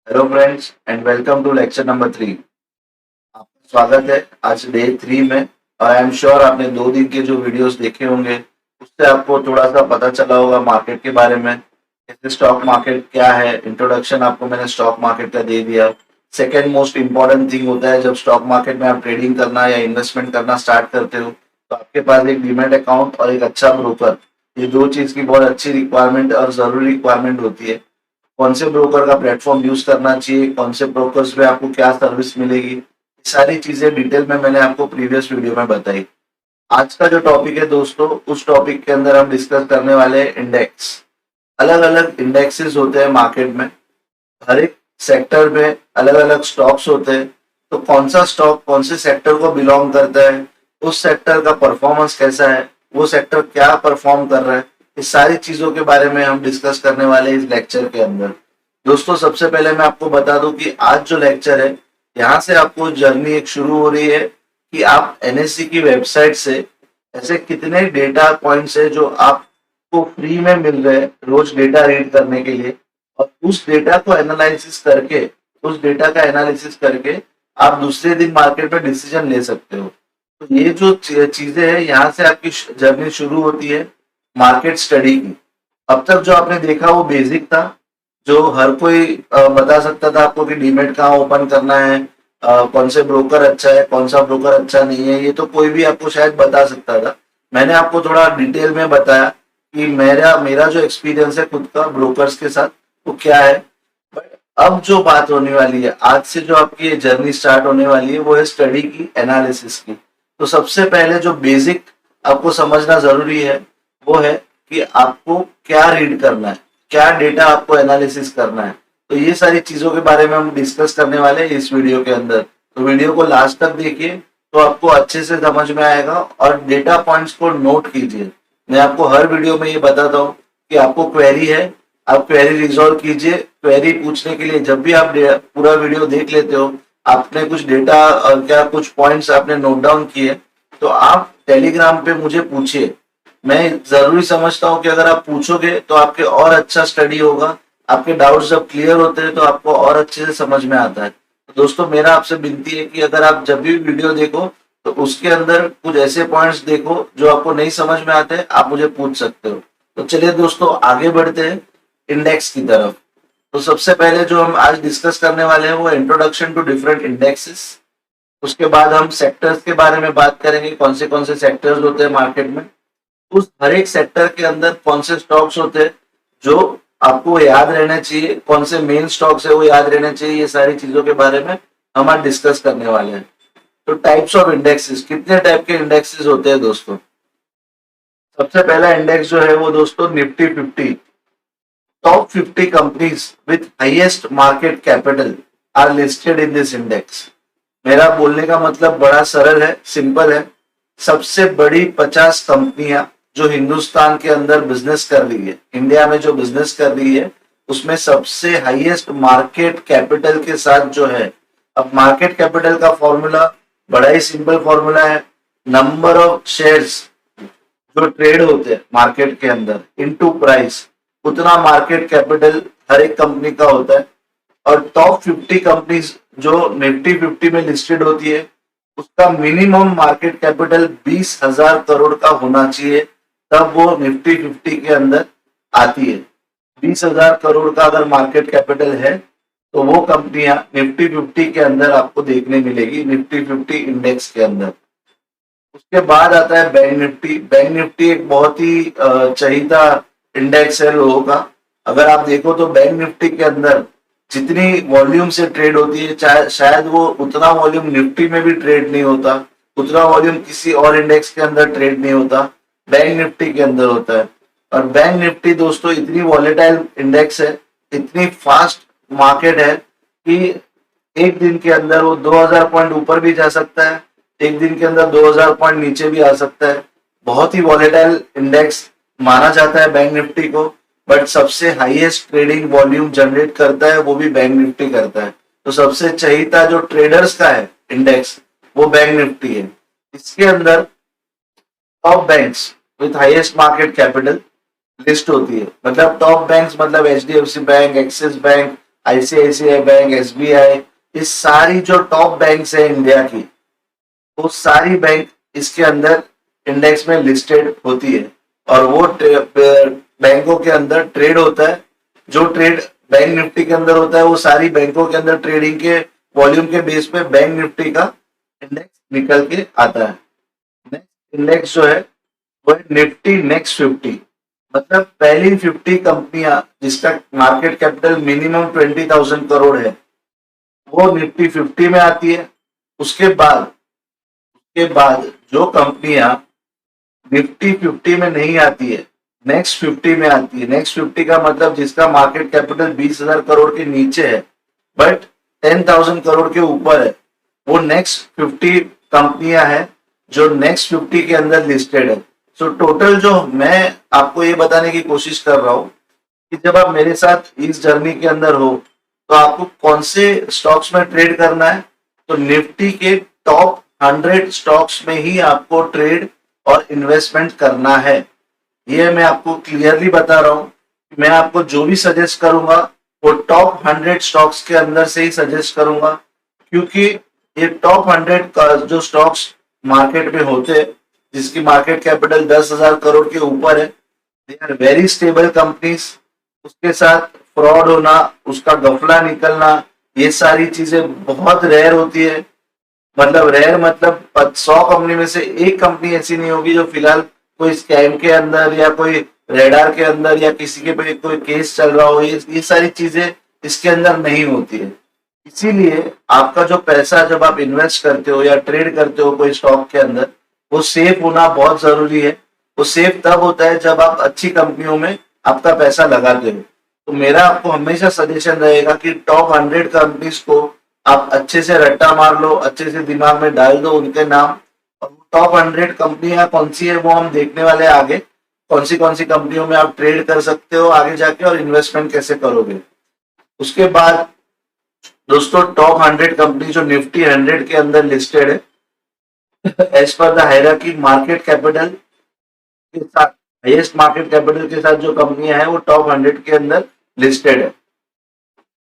Hello friends and welcome to lecture number 3। आपका स्वागत है आज डे 3 में। और आई एम श्योर आपने 2 दिन के जो वीडियोस देखे होंगे उससे आपको थोड़ा सा पता चला होगा मार्केट के बारे में, जैसे स्टॉक मार्केट क्या है। इंट्रोडक्शन आपको मैंने स्टॉक मार्केट का दे दिया। सेकेंड मोस्ट इंपॉर्टेंट थिंग होता है, जब स्टॉक मार्केट में आप ट्रेडिंग करना या इन्वेस्टमेंट करना स्टार्ट करते हो तो आपके पास एक डीमैट अकाउंट और एक अच्छा ब्रोकर, ये दो चीज की बहुत अच्छी रिक्वायरमेंट और जरूरी रिक्वायरमेंट होती है। कौन से ब्रोकर का प्लेटफॉर्म यूज करना चाहिए, कौन से ब्रोकर्स में आपको क्या सर्विस मिलेगी, ये सारी चीजें डिटेल में मैंने आपको प्रीवियस वीडियो में बताई। आज का जो टॉपिक है दोस्तों, उस टॉपिक के अंदर हम डिस्कस करने वाले हैं इंडेक्स। अलग अलग इंडेक्सेस होते हैं मार्केट में, हर एक सेक्टर में अलग अलग स्टॉक्स होते हैं। तो कौन सा स्टॉक कौन से सेक्टर को बिलोंग करता है, उस सेक्टर का परफॉर्मेंस कैसा है, वो सेक्टर क्या परफॉर्म कर रहा है, इस सारी चीजों के बारे में हम डिस्कस करने वाले हैं इस लेक्चर के अंदर। दोस्तों सबसे पहले मैं आपको बता दूं कि आज जो लेक्चर है, यहाँ से आपको जर्नी एक शुरू हो रही है कि आप एनएससी की वेबसाइट से ऐसे कितने डेटा पॉइंट्स है जो आपको फ्री में मिल रहे हैं रोज डेटा रीड करने के लिए, और उस डेटा को एनालिसिस करके, उस डेटा का एनालिसिस करके आप दूसरे दिन मार्केट में डिसीजन ले सकते हो। तो ये जो चीजें हैं, यहाँ से आपकी जर्नी शुरू होती है मार्केट स्टडी की। अब तक जो आपने देखा वो बेसिक था, जो हर कोई बता सकता था आपको कि डीमेट कहाँ ओपन करना है, कौन से ब्रोकर अच्छा है, कौन सा ब्रोकर अच्छा नहीं है, ये तो कोई भी आपको शायद बता सकता था। मैंने आपको थोड़ा डिटेल में बताया कि मेरा मेरा जो एक्सपीरियंस है खुद का ब्रोकर्स के साथ वो क्या है। बट अब जो बात होने वाली है, आज से जो आपकी ये जर्नी स्टार्ट होने वाली है, वो है स्टडी की, एनालिसिस की। तो सबसे पहले जो बेसिक आपको समझना जरूरी है वो है कि आपको क्या रीड करना है, क्या डेटा आपको एनालिसिस करना है। तो ये सारी चीजों के बारे में हम डिस्कस करने वाले हैं इस वीडियो के अंदर। तो वीडियो को लास्ट तक देखिए तो आपको अच्छे से समझ में आएगा, और डेटा पॉइंट्स को नोट कीजिए। मैं आपको हर वीडियो में ये बताता हूँ कि आपको क्वेरी है, आप क्वेरी रिजॉल्व कीजिए। क्वेरी पूछने के लिए जब भी आप पूरा वीडियो देख लेते हो, आपने कुछ डेटा क्या कुछ पॉइंट्स आपने नोट डाउन किए, तो आप टेलीग्राम पे मुझे पूछिए। मैं जरूरी समझता हूँ कि अगर आप पूछोगे तो आपके और अच्छा स्टडी होगा, आपके डाउट्स जब क्लियर होते हैं तो आपको और अच्छे से समझ में आता है। तो दोस्तों मेरा आपसे विनती है कि अगर आप जब भी वीडियो देखो तो उसके अंदर कुछ ऐसे पॉइंट्स देखो जो आपको नहीं समझ में आते, आप मुझे पूछ सकते हो। तो चलिए दोस्तों आगे बढ़ते हैं इंडेक्स की तरफ। तो सबसे पहले जो हम आज डिस्कस करने वाले हैं वो इंट्रोडक्शन टू डिफरेंट इंडेक्सेस। उसके बाद हम सेक्टर्स के बारे में बात करेंगे, कौन से सेक्टर्स होते हैं मार्केट में, उस हर एक सेक्टर के अंदर कौन से स्टॉक्स होते हैं जो आपको याद रहना चाहिए, कौन से मेन स्टॉक्स है वो याद रहना चाहिए। ये सारी चीजों के बारे में हम आज डिस्कस करने वाले हैं। तो टाइप्स ऑफ इंडेक्सेस, कितने टाइप के इंडेक्सेस होते हैं दोस्तों। सबसे पहला इंडेक्स जो है वो दोस्तों Nifty 50, top 50 companies with highest market capital R listed in this index. मेरा बोलने का मतलब बड़ा सरल है, सिंपल है। सबसे बड़ी 50 कंपनियां जो हिंदुस्तान के अंदर बिजनेस कर रही है, इंडिया में जो बिजनेस कर रही है, उसमें सबसे हाईएस्ट मार्केट कैपिटल के साथ जो है। अब मार्केट कैपिटल का फॉर्मूला बड़ा ही सिंपल फॉर्मूला है, नंबर ऑफ शेयर्स जो ट्रेड होते हैं मार्केट के अंदर इनटू प्राइस, उतना मार्केट कैपिटल हर एक कंपनी का होता है। और टॉप 50 कंपनीज जो निफ्टी 50 में लिस्टेड होती है, उसका मिनिमम मार्केट कैपिटल 20,000 करोड़ का होना चाहिए, तब वो निफ्टी 50 के अंदर आती है। 20,000 करोड़ का अगर मार्केट कैपिटल है तो वो कंपनियां निफ्टी 50 के अंदर आपको देखने मिलेगी, निफ्टी 50 इंडेक्स के अंदर। उसके बाद आता है बैंक निफ्टी। बैंक निफ्टी एक बहुत ही चहीता इंडेक्स है लोगों का। अगर आप देखो तो बैंक निफ्टी के अंदर जितनी वॉल्यूम से ट्रेड होती है, चाहे शायद वो उतना वॉल्यूम निफ्टी में भी ट्रेड नहीं होता, उतना वॉल्यूम किसी और इंडेक्स के अंदर ट्रेड नहीं होता, बैंक निफ्टी के अंदर होता है। और बैंक निफ्टी दोस्तों इतनी वॉलेटाइल इंडेक्स है, इतनी फास्ट मार्केट है कि एक दिन के अंदर वो 2000 पॉइंट ऊपर भी जा सकता है, एक दिन के अंदर 2000 पॉइंट नीचे भी आ सकता है। बहुत ही वॉलेटाइल इंडेक्स माना जाता है बैंक निफ्टी को। बट सबसे हाईएस्ट ट्रेडिंग वॉल्यूम जनरेट करता है वो भी बैंक निफ्टी करता है। तो सबसे चहीता जो ट्रेडर्स का है इंडेक्स, वो बैंक निफ्टी है। इसके अंदर top banks with highest market capital list होती है। मतलब टॉप बैंक्स मतलब HDFC bank, axis bank, ICICI bank, SBI, ये सारी जो टॉप बैंक्स है इंडिया की, वो सारी बैंक इसके अंदर इंडेक्स में लिस्टेड होती है। और वो बैंकों के अंदर ट्रेड होता है। जो ट्रेड बैंक निफ्टी के अंदर होता है वो सारी बैंकों के अंदर ट्रेडिंग के वॉल्यूम के बेस पे बैंक निफ्टी का इंडेक्स निकल के आता है। नेक्स्ट इंडेक्स जो है वो है निफ्टी नेक्स्ट 50। मतलब पहली 50 कंपनियां जिसका मार्केट कैपिटल मिनिमम 20,000 करोड़ है वो निफ्टी 50 में आती है। उसके बाद जो कंपनियां निफ्टी 50 में नहीं आती है, नेक्स्ट 50 में आती है। नेक्स्ट 50 का मतलब जिसका मार्केट कैपिटल 20,000 करोड़ के नीचे है बट 10,000 करोड़ के ऊपर है, वो नेक्स्ट 50 कंपनियां हैं जो नेक्स्ट 50 के अंदर लिस्टेड है। सो टोटल जो मैं आपको ये बताने की कोशिश कर रहा हूँ कि जब आप मेरे साथ इस जर्नी के अंदर हो तो आपको कौन से स्टॉक्स में ट्रेड करना है, तो निफ्टी के टॉप 100 स्टॉक्स में ही आपको ट्रेड और इन्वेस्टमेंट करना है। ये मैं आपको क्लियरली बता रहा हूँ। मैं आपको जो भी सजेस्ट करूंगा वो टॉप 100 स्टॉक्स के अंदर से ही सजेस्ट करूंगा, क्योंकि ये टॉप 100 का जो स्टॉक्स मार्केट में होते हैं जिसकी मार्केट कैपिटल 10,000 करोड़ के ऊपर है, they are very stable companies. उसके साथ फ्रॉड होना, उसका गफला निकलना, ये सारी चीजें बहुत रेयर होती है। मतलब रेयर मतलब 100 कंपनी में से एक कंपनी ऐसी नहीं होगी जो फिलहाल कोई स्कैम के अंदर या कोई रेडार के अंदर या किसी के पे कोई केस चल रहा हो, ये सारी चीजें इसके अंदर नहीं होती है। इसीलिए आपका जो पैसा जब आप इन्वेस्ट करते हो या ट्रेड करते हो कोई स्टॉक के अंदर, वो सेफ होना बहुत जरूरी है। वो सेफ तब होता है जब आप अच्छी कंपनियों में आपका पैसा लगाते हो। तो मेरा आपको हमेशा सजेशन रहेगा कि टॉप 100 कंपनीज को आप अच्छे से रट्टा मार लो, अच्छे से दिमाग में डाल दो उनके नाम। और टॉप 100 कंपनियां कौन सी है वो हम देखने वाले आगे, कौन सी कंपनियों में आप ट्रेड कर सकते हो आगे जाके और इन्वेस्टमेंट कैसे करोगे। उसके बाद दोस्तों टॉप 100 कंपनी जो निफ्टी 100 के अंदर लिस्टेड है, as per the hierarchy market capital के साथ, हाईएस्ट मार्केट कैपिटल के साथ जो कंपनियां हैं वो टॉप 100 के अंदर लिस्टेड है।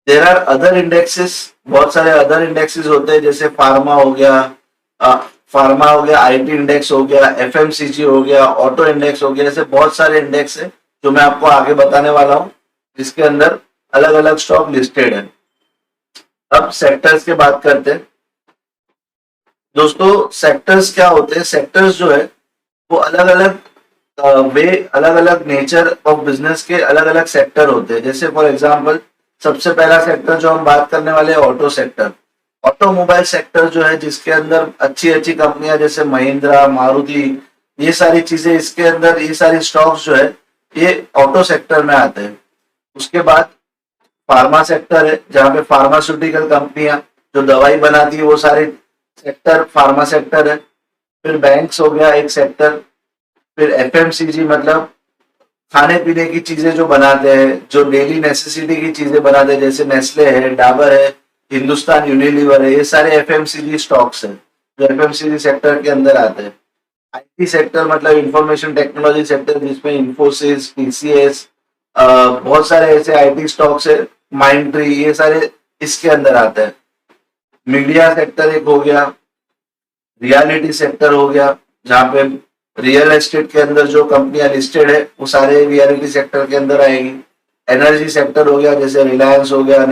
देयर आर अदर इंडेक्सेस, बहुत सारे अदर इंडेक्सेस होते हैं जैसे फार्मा हो गया, आईटी इंडेक्स हो गया, एफएमसीजी हो गया, ऑटो इंडेक्स हो गया। ऐसे बहुत सारे इंडेक्स है जो मैं आपको आगे बताने वाला हूँ जिसके अंदर अलग अलग स्टॉक लिस्टेड है। अब सेक्टर्स की बात करते हैं। दोस्तों सेक्टर्स क्या होते हैं, सेक्टर्स जो है वो अलग अलग अलग अलग नेचर ऑफ बिजनेस के अलग अलग सेक्टर होते हैं। जैसे फॉर एग्जांपल सबसे पहला सेक्टर जो हम बात करने वाले हैं ऑटो सेक्टर। ऑटोमोबाइल सेक्टर जो है जिसके अंदर अच्छी अच्छी कंपनियां जैसे महिंद्रा, मारुति, ये सारी चीजें इसके अंदर, ये सारी स्टॉक्स जो है ये ऑटो सेक्टर में आते हैं। उसके बाद फार्मा सेक्टर है जहाँ पे फार्मास्यूटिकल कंपनियां जो दवाई बनाती है वो सारे सेक्टर फार्मा सेक्टर है। फिर बैंक्स हो गया एक सेक्टर। फिर एफएमसीजी मतलब खाने पीने की चीजें जो बनाते हैं, जो डेली नेसेसिटी की चीजें बनाते हैं, जैसे नेस्ले है, डाबर है, हिंदुस्तान यूनिलीवर है, ये सारे एफएमसीजी स्टॉक्स हैं जो एफएमसीजी सेक्टर के अंदर आते हैं। आईटी सेक्टर मतलब इंफॉर्मेशन टेक्नोलॉजी सेक्टर जिसमें इंफोसिस, टीसीएस, बहुत सारे ऐसे आईटी स्टॉक्स है, माइंडट्री, ये सारे इसके अंदर आते हैं। मीडिया सेक्टर एक हो गया, रियलिटी सेक्टर हो गया जहाँ पे रियल एस्टेट के अंदर जो कंपनियां लिस्टेड है वो सारे रियलिटी सेक्टर के अंदर आएगी। एनर्जी सेक्टर हो गया जैसे रिलायंस हो गया,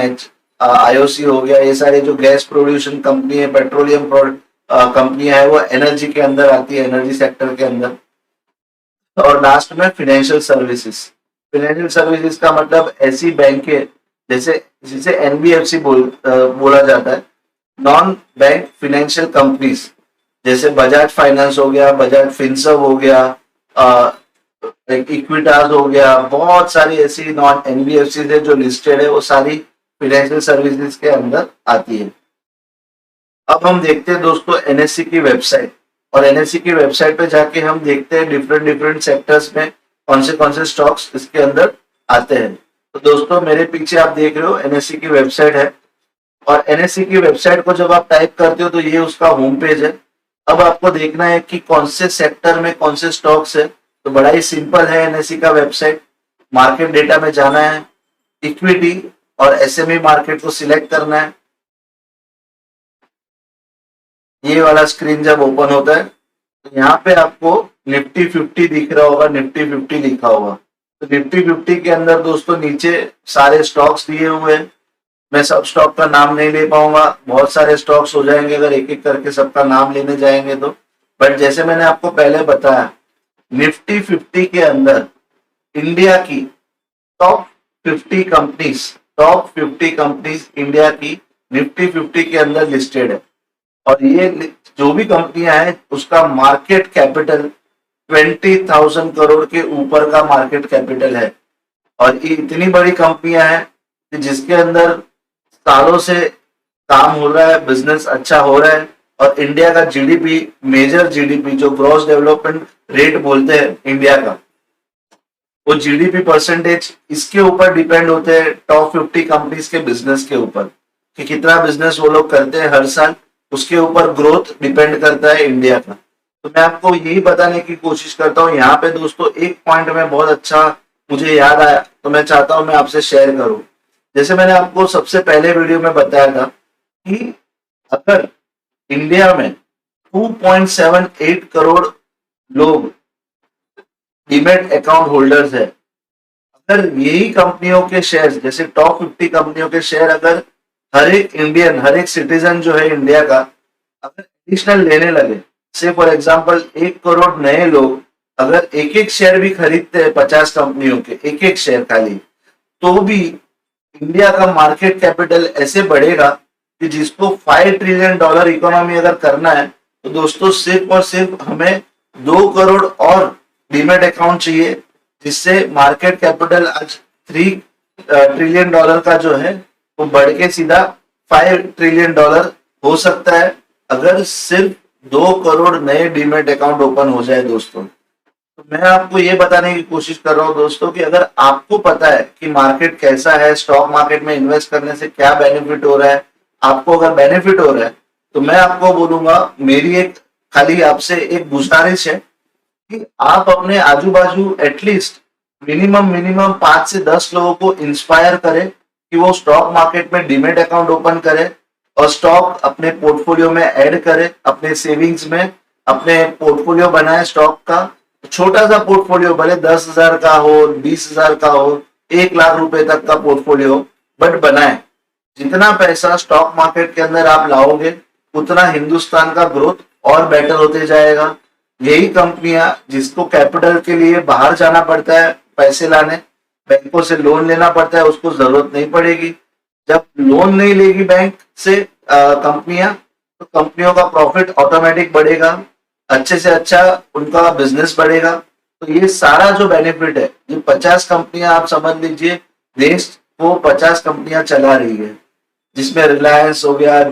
आईओसी हो गया, ये सारे जो गैस प्रोड्यूशन कंपनी है, पेट्रोलियम कंपनियां है वो एनर्जी के अंदर आती है, एनर्जी सेक्टर के अंदर। और लास्ट में फाइनेंशियल सर्विसेज। फाइनेंशियल सर्विसेज का मतलब ऐसी बैंकें जैसे जिसे एनबीएफसी बोला जाता है, नॉन बैंक फाइनेंशियल कंपनीज, जैसे बजाज फाइनेंस हो गया, बजाज फिनसर्व हो गया, इक्विटास हो गया, बहुत सारी ऐसी नॉन एनबीएफसी है जो लिस्टेड है, वो सारी फाइनेंशियल सर्विसेज के अंदर आती है। अब हम देखते हैं दोस्तों एनएससी की वेबसाइट, और एनएससी की वेबसाइट पे जाके हम देखते हैं डिफरेंट सेक्टर्स में कौन से स्टॉक्स इसके अंदर आते हैं। तो दोस्तों मेरे पीछे आप देख रहे हो एनएससी की वेबसाइट है, और एनएससी की वेबसाइट को जब आप टाइप करते हो तो ये उसका होम पेज है। अब आपको देखना है कि कौन से सेक्टर में कौन से स्टॉक्स है, तो बड़ा ही सिंपल है एनएससी का वेबसाइट। मार्केट डेटा में जाना है, इक्विटी, और एसएमई मार्केट को सिलेक्ट करना है। ये वाला स्क्रीन जब ओपन होता है तो यहाँ पे आपको निफ्टी 50 दिख रहा होगा, निफ्टी 50 लिखा होगा। तो निफ्टी 50 के अंदर दोस्तों नीचे सारे स्टॉक्स दिए हुए हैं। मैं सब स्टॉक का नाम नहीं ले पाऊंगा, बहुत सारे स्टॉक्स हो जाएंगे अगर एक एक करके सबका नाम लेने जाएंगे तो। बट जैसे मैंने आपको पहले बताया, निफ्टी 50 के अंदर इंडिया की top 50 companies, top 50 companies India की निफ्टी 50 के अंदर लिस्टेड है। और ये जो भी कंपनियां हैं उसका मार्केट कैपिटल 20,000 करोड़ के ऊपर का मार्केट कैपिटल है। और ये इतनी बड़ी कंपनियां हैं कि जिसके अंदर सालों से काम हो रहा है, बिजनेस अच्छा हो रहा है। और इंडिया का जीडीपी, मेजर जीडीपी जो ग्रॉस डेवलपमेंट रेट बोलते हैं इंडिया का, वो जीडीपी परसेंटेज इसके ऊपर डिपेंड होते हैं टॉप 50 कंपनीज के बिजनेस के ऊपर, कि कितना बिजनेस वो लोग करते हैं हर साल, उसके ऊपर ग्रोथ डिपेंड करता है इंडिया का। तो मैं आपको यही बताने की कोशिश करता हूँ। यहाँ पे दोस्तों एक पॉइंट में बहुत अच्छा मुझे याद आया, तो मैं चाहता हूँ मैं आपसे शेयर करूँ। जैसे मैंने आपको सबसे पहले वीडियो में बताया था कि अगर इंडिया में 2.78 करोड़ लोग डीमैट अकाउंट होल्डर्स है, अगर यही कंपनियों के शेयर, जैसे टॉप 50 कंपनियों के शेयर अगर हर एक इंडियन, हर एक सिटीजन जो है इंडिया का अगर एडिशनल लेने लगे, से फॉर एग्जांपल 1 करोड़ नए लोग अगर एक एक शेयर भी खरीदते हैं 50 कंपनियों के, एक एक शेयर खाली, तो भी इंडिया का मार्केट कैपिटल ऐसे बढ़ेगा कि जिसको $5 ट्रिलियन इकोनॉमी अगर करना है तो दोस्तों सिर्फ और सिर्फ हमें 2 करोड़ और डीमैट अकाउंट चाहिए, जिससे मार्केट कैपिटल आज $3 ट्रिलियन का जो है वो बढ़ के सीधा $5 ट्रिलियन हो सकता है, अगर सिर्फ 2 करोड़ नए डीमैट अकाउंट ओपन हो जाए दोस्तों। तो मैं आपको ये बताने की कोशिश कर रहा हूँ दोस्तों कि अगर आपको पता है कि मार्केट कैसा है, स्टॉक मार्केट में इन्वेस्ट करने से क्या बेनिफिट हो रहा है, आपको अगर बेनिफिट हो रहा है, तो मैं आपको बोलूंगा, मेरी एक खाली आपसे एक गुजारिश है कि आप अपने आजू बाजू एटलीस्ट मिनिमम 5 से 10 लोगों को इंस्पायर करें कि वो स्टॉक मार्केट में डीमैट अकाउंट ओपन करें और स्टॉक अपने पोर्टफोलियो में ऐड करें, अपने सेविंग्स में अपने पोर्टफोलियो बनाए स्टॉक का। छोटा सा पोर्टफोलियो, भले 10,000 का हो, 20,000 का हो, 1 लाख रुपए तक का पोर्टफोलियो, बट बनाए। जितना पैसा स्टॉक मार्केट के अंदर आप लाओगे उतना हिंदुस्तान का ग्रोथ और बेटर होते जाएगा। यही कंपनियां जिसको कैपिटल के लिए बाहर जाना पड़ता है पैसे लाने, बैंकों से लोन लेना पड़ता है, उसको जरूरत नहीं पड़ेगी। जब लोन नहीं लेगी बैंक से कंपनियां, तो कंपनियों का प्रॉफिट ऑटोमेटिक बढ़ेगा, अच्छे से अच्छा उनका बिजनेस बढ़ेगा। तो ये सारा जो बेनिफिट है, ये 50 कंपनियां आप समझ लीजिए, देश को 50 कंपनियां चला रही है, जिसमें रिलायंस हो गया,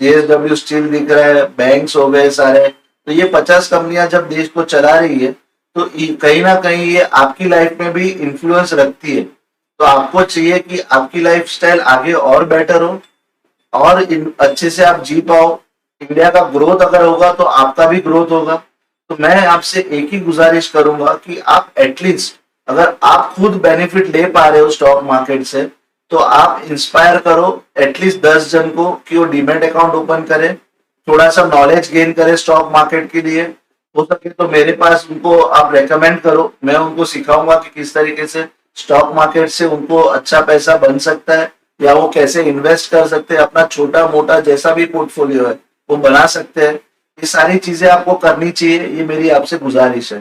जेएसडब्ल्यू स्टील दिख रहा है, बैंक्स हो गए सारे। तो ये 50 कंपनियां जब देश को चला रही है तो कहीं ना कहीं ये आपकी लाइफ में भी इन्फ्लुएंस रखती है। तो आपको चाहिए कि आपकी लाइफस्टाइल आगे और बेटर हो और अच्छे से आप जी पाओ। इंडिया का ग्रोथ अगर होगा तो आपका भी ग्रोथ होगा। तो मैं आपसे एक ही गुजारिश करूंगा कि आप एटलीस्ट, अगर आप खुद बेनिफिट ले पा रहे हो स्टॉक मार्केट से, तो आप इंस्पायर करो एटलीस्ट 10 जन को कि वो डीमैट अकाउंट ओपन करें, थोड़ा सा नॉलेज गेन करें स्टॉक मार्केट के लिए। हो सके तो मेरे पास उनको आप रेकमेंड करो, मैं उनको सिखाऊंगा कि किस तरीके से स्टॉक मार्केट से उनको अच्छा पैसा बन सकता है, या वो कैसे इन्वेस्ट कर सकते हैं, अपना छोटा मोटा जैसा भी पोर्टफोलियो है वो बना सकते हैं। ये सारी चीजें आपको करनी चाहिए, ये मेरी आपसे गुजारिश है।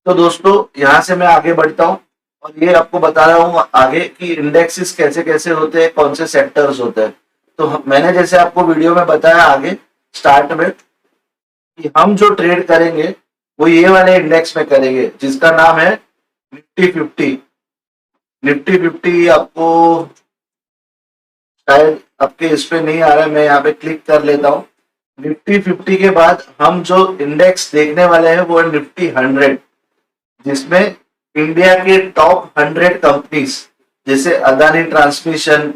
तो दोस्तों यहाँ से मैं आगे बढ़ता हूँ और ये आपको बता रहा हूँ आगे कि इंडेक्सेस कैसे कैसे होते हैं, कौन से सेक्टर्स होते हैं। तो मैंने जैसे आपको वीडियो में बताया आगे स्टार्ट में कि हम जो ट्रेड करेंगे वो ये वाले इंडेक्स में करेंगे, जिसका नाम है निफ्टी 50। निफ्टी 50 आपको शायद आपके इस पे नहीं आ रहा है, मैं यहाँ पे क्लिक कर लेता हूँ। निफ्टी 50 के बाद हम जो इंडेक्स देखने वाले हैं वो है निफ्टी 100, जिसमें इंडिया के टॉप 100 कंपनीज जैसे Adani transmission,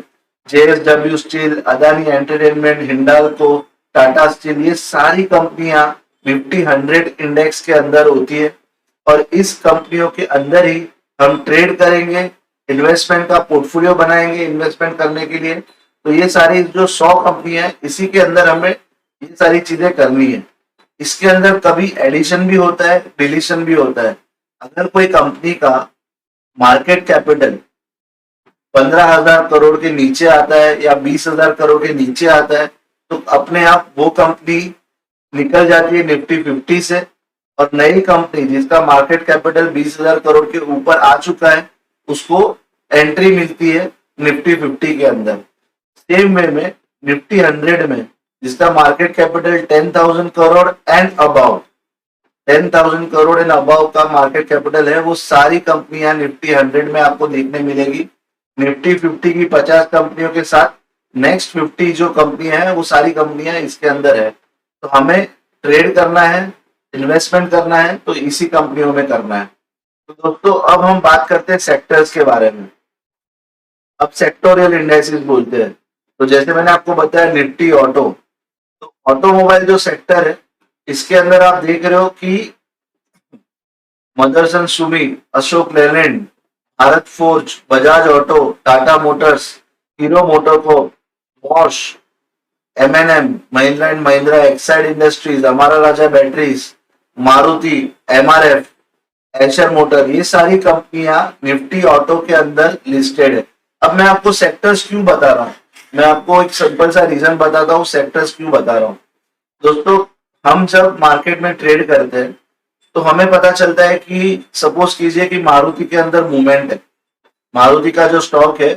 JSW steel, Adani entertainment, Hindalco, Tata steel, ये सारी कंपनियां निफ्टी 100 इंडेक्स के अंदर होती है। और इस कंपनियों के अंदर ही हम ट्रेड करेंगे इन्वेस्टमेंट का पोर्टफोलियो बनाएंगे इन्वेस्टमेंट करने के लिए। तो ये सारी जो 100 कंपनी है इसी के अंदर हमें ये सारी चीजें करनी है। इसके अंदर कभी एडिशन भी होता है, डिलीशन भी होता है। अगर कोई कंपनी का मार्केट कैपिटल 15,000 करोड़ के नीचे आता है या 20,000 करोड़ के नीचे आता है तो अपने आप वो कंपनी निकल जाती है निफ्टी 50 से, और नई कंपनी जिसका मार्केट कैपिटल 20,000 करोड़ के ऊपर आ चुका है उसको एंट्री मिलती है निफ्टी 50 के अंदर। सेम वे में निफ्टी 100 में जिसका market capital 10,000 crore and about 10,000 crore and about का मार्केट कैपिटल है, वो सारी कंपनियां निफ्टी 100 में आपको देखने मिलेगी। निफ्टी 50 की 50 कंपनियों के साथ नेक्स्ट 50 जो कंपनियां हैं वो सारी कंपनियां इसके अंदर है। तो हमें ट्रेड करना है, इन्वेस्टमेंट करना है तो इसी कंपनियों में करना है। तो दोस्तों अब हम बात करते हैं सेक्टर्स के बारे में। अब सेक्टोरियल इंडेक्सेस बोलते हैं। तो जैसे मैंने आपको बताया निफ्टी ऑटो, तो ऑटोमोबाइल जो सेक्टर है इसके अंदर आप देख रहे हो कि Motherson Sumi, Ashok Leyland, Bharat Forge, Bajaj auto, Tata Motors, Hero MotoCorp, Bosch, M N M, Mahindra and Mahindra, Exide Industries, हमारा Raja batteries, Maruti, MRF, Eicher Motor, ये सारी कंपनियां निफ्टी ऑटो के अंदर लिस्टेड है। अब मैं आपको सेक्टर्स क्यों बता रहा हूँ, मैं आपको एक सिंपल सा रीजन बताता हूँ सेक्टर्स क्यों बता रहा हूँ। दोस्तों हम जब मार्केट में ट्रेड करते हैं तो हमें पता चलता है कि सपोज कीजिए कि मारुति के अंदर मूवमेंट है, मारुति का जो स्टॉक है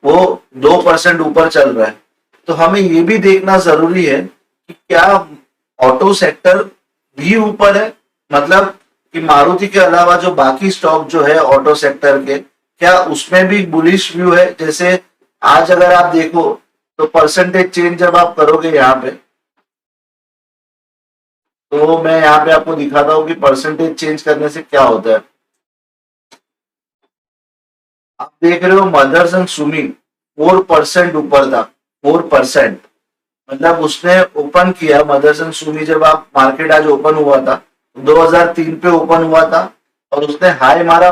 वो 2% ऊपर चल रहा है, तो हमें ये भी देखना जरूरी है कि क्या ऑटो सेक्टर भी ऊपर है, मतलब कि मारुति के अलावा जो बाकी स्टॉक जो है ऑटो सेक्टर के, क्या उसमें भी बुलिश व्यू है। जैसे आज अगर आप देखो तो परसेंटेज चेंज जब आप करोगे यहाँ पे, तो मैं यहाँ पे आपको दिखाता हूँ कि परसेंटेज चेंज करने से क्या होता है। आप देख रहे हो मदरसन सुमी 4% ऊपर था, 4%, मतलब उसने ओपन किया मदरसन सुमी, जब आप मार्केट आज ओपन हुआ था 2003 पे ओपन हुआ था और उसने हाई मारा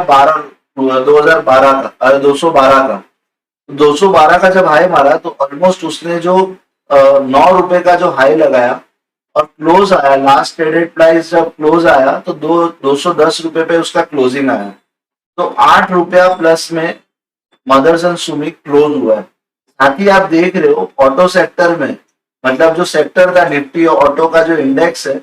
2012 का, 212 का। 212 का जब हाई मारा तो ऑलमोस्ट उसने जो 9 रुपए का जो हाई लगाया और क्लोज आया, लास्ट ट्रेडेड प्राइस जब क्लोज आया तो 210 रुपए पे उसका क्लोजिंग आया, तो 8 रुपया प्लस में मदरसन सुमी क्लोज हुआ है। साथ ही आप देख रहे हो ऑटो सेक्टर में, मतलब जो सेक्टर था निफ्टी ऑटो का जो इंडेक्स है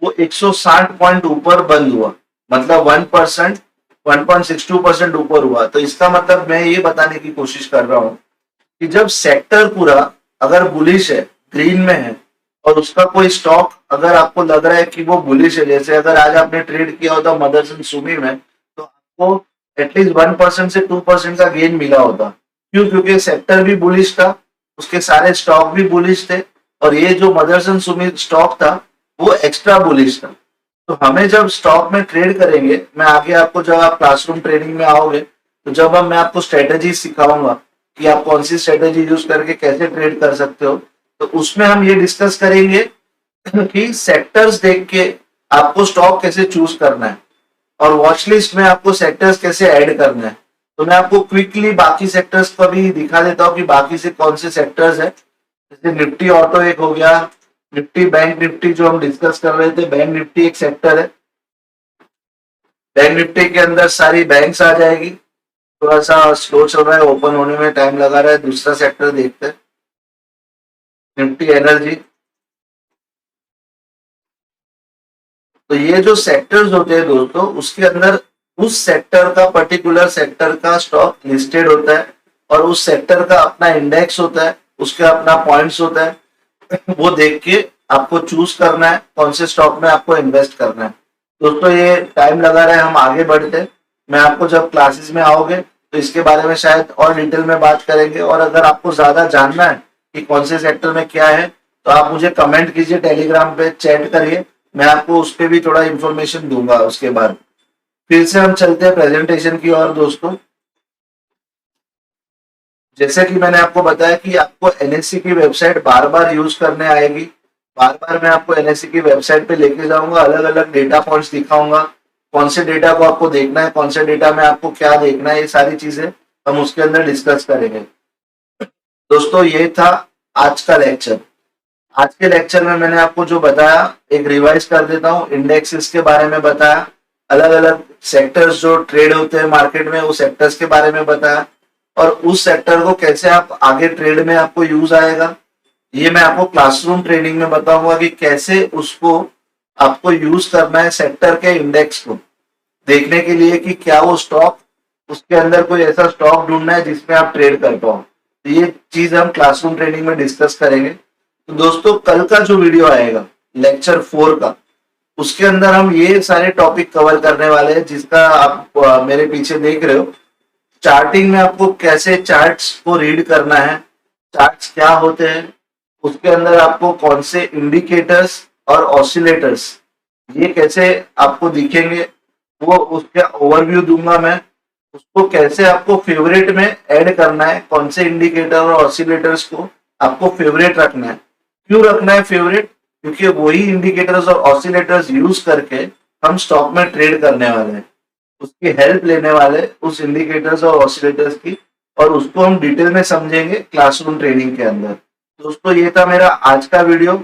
वो 160 पॉइंट ऊपर बंद हुआ, मतलब 1%, 1.62% ऊपर हुआ। तो इसका मतलब मैं ये बताने की कोशिश कर रहा हूँ कि जब सेक्टर पूरा अगर बुलिश है, ग्रीन में है, और उसका कोई स्टॉक अगर आपको लग रहा है कि वो बुलिश है, जैसे अगर आज आपने ट्रेड किया होता मदरसन सुमी में तो आपको एटलीस्ट 1% से 2% का गेन मिला होता। क्यों? क्योंकि सेक्टर भी बुलिश था, उसके सारे स्टॉक भी बुलिश थे, और ये जो मदरसन सुमी स्टॉक था वो एक्स्ट्रा बुलिश था। तो हमें जब स्टॉक में ट्रेड करेंगे, मैं आगे आपको जब आप क्लासरूम ट्रेडिंग में आओगे तो जब मैं आपको स्ट्रेटेजी सिखाऊंगा कि आप कौन सी स्ट्रेटेजी यूज करके कैसे ट्रेड कर सकते हो, तो उसमें हम ये डिस्कस करेंगे कि सेक्टर्स देख के आपको स्टॉक कैसे चूज करना है और वॉच लिस्ट में आपको सेक्टर्स कैसे ऐड करना है। तो मैं आपको क्विकली बाकी सेक्टर्स को भी दिखा देता हूँ कि बाकी से कौन से सेक्टर्स है। जैसे निफ्टी ऑटो एक हो गया, निफ्टी बैंक निफ्टी जो हम डिस्कस कर रहे थे, बैंक निफ्टी एक सेक्टर है। बैंक निफ्टी के अंदर सारी बैंक्स आ जाएगी। थोड़ा सा स्लो चल रहा है, ओपन होने में टाइम लगा रहा है। दूसरा सेक्टर देखते हैं, निफ्टी एनर्जी। तो ये जो सेक्टर्स होते हैं दोस्तों, उसके अंदर उस सेक्टर का, पर्टिकुलर सेक्टर का स्टॉक लिस्टेड होता है और उस सेक्टर का अपना इंडेक्स होता है, उसका अपना पॉइंट्स होता है। वो देख के आपको चूज करना है कौन से स्टॉक में आपको इन्वेस्ट करना है। दोस्तों ये टाइम लगा रहा है, हम आगे बढ़ते हैं। मैं आपको जब क्लासेस में आओगे तो इसके बारे में शायद और डिटेल में बात करेंगे, और अगर आपको ज्यादा जानना है कि कौन से सेक्टर में क्या है तो आप मुझे कमेंट कीजिए, टेलीग्राम पे चैट करिए, मैं आपको उस पर भी थोड़ा इंफॉर्मेशन दूंगा। उसके बाद फिर से हम चलते हैं प्रेजेंटेशन की ओर। दोस्तों जैसे कि मैंने आपको बताया कि आपको एनएससी की वेबसाइट बार बार यूज करने आएगी, बार बार मैं आपको एनएससी की वेबसाइट पे लेके जाऊंगा, अलग अलग डेटा पॉइंट्स दिखाऊंगा, कौन से डेटा को आपको देखना है, कौन से डेटा में आपको क्या देखना है, ये सारी चीजें हम उसके अंदर डिस्कस करेंगे। दोस्तों ये था आज का लेक्चर। आज के लेक्चर में मैंने आपको जो बताया एक रिवाइज कर देता हूँ। इंडेक्सेस के बारे में बताया, अलग अलग सेक्टर्स जो ट्रेड होते हैं मार्केट में उस सेक्टर्स के बारे में बताया, और उस सेक्टर को कैसे आप आगे ट्रेड में आपको यूज आएगा ये मैं आपको क्लासरूम ट्रेनिंग में बताऊंगा कि कैसे उसको आपको यूज करना है सेक्टर के इंडेक्स को देखने के लिए कि क्या वो स्टॉक, उसके अंदर कोई ऐसा स्टॉक ढूंढना है जिसमें आप ट्रेड कर पाओ। तो ये चीज हम क्लासरूम ट्रेनिंग में डिस्कस करेंगे। तो दोस्तों कल का जो वीडियो आएगा लेक्चर 4 का, उसके अंदर हम ये सारे टॉपिक कवर करने वाले हैं जिसका आप मेरे पीछे देख रहे हो। चार्टिंग में आपको कैसे चार्ट्स को रीड करना है, चार्ट्स क्या होते हैं, उसके अंदर आपको कौन से इंडिकेटर्स और ऑसिलेटर्स ये कैसे आपको दिखेंगे वो उसका ओवरव्यू दूंगा मैं। उसको कैसे आपको फेवरेट में ऐड करना है, कौन से इंडिकेटर और ऑसिलेटर्स को आपको फेवरेट रखना है। क्यों रखना है फेवरेट? क्योंकि वही इंडिकेटर्स और ऑसिलेटर्स यूज करके हम स्टॉक में ट्रेड करने वाले हैं, उसकी हेल्प लेने वाले उस इंडिकेटर्स और ऑसिलेटर्स की, और उसको हम डिटेल में समझेंगे क्लासरूम ट्रेनिंग के अंदर। दोस्तों ये था मेरा आज का video.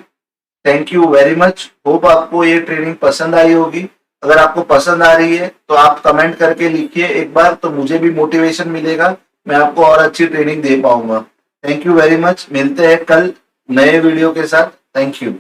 Thank you very much. Hope आपको ये ट्रेनिंग पसंद आई होगी। अगर आपको पसंद आ रही है तो आप कमेंट करके लिखिए एक बार, तो मुझे भी मोटिवेशन मिलेगा, मैं आपको और अच्छी ट्रेनिंग दे पाऊंगा। Thank you very much. मिलते हैं कल नए वीडियो के साथ। Thank you.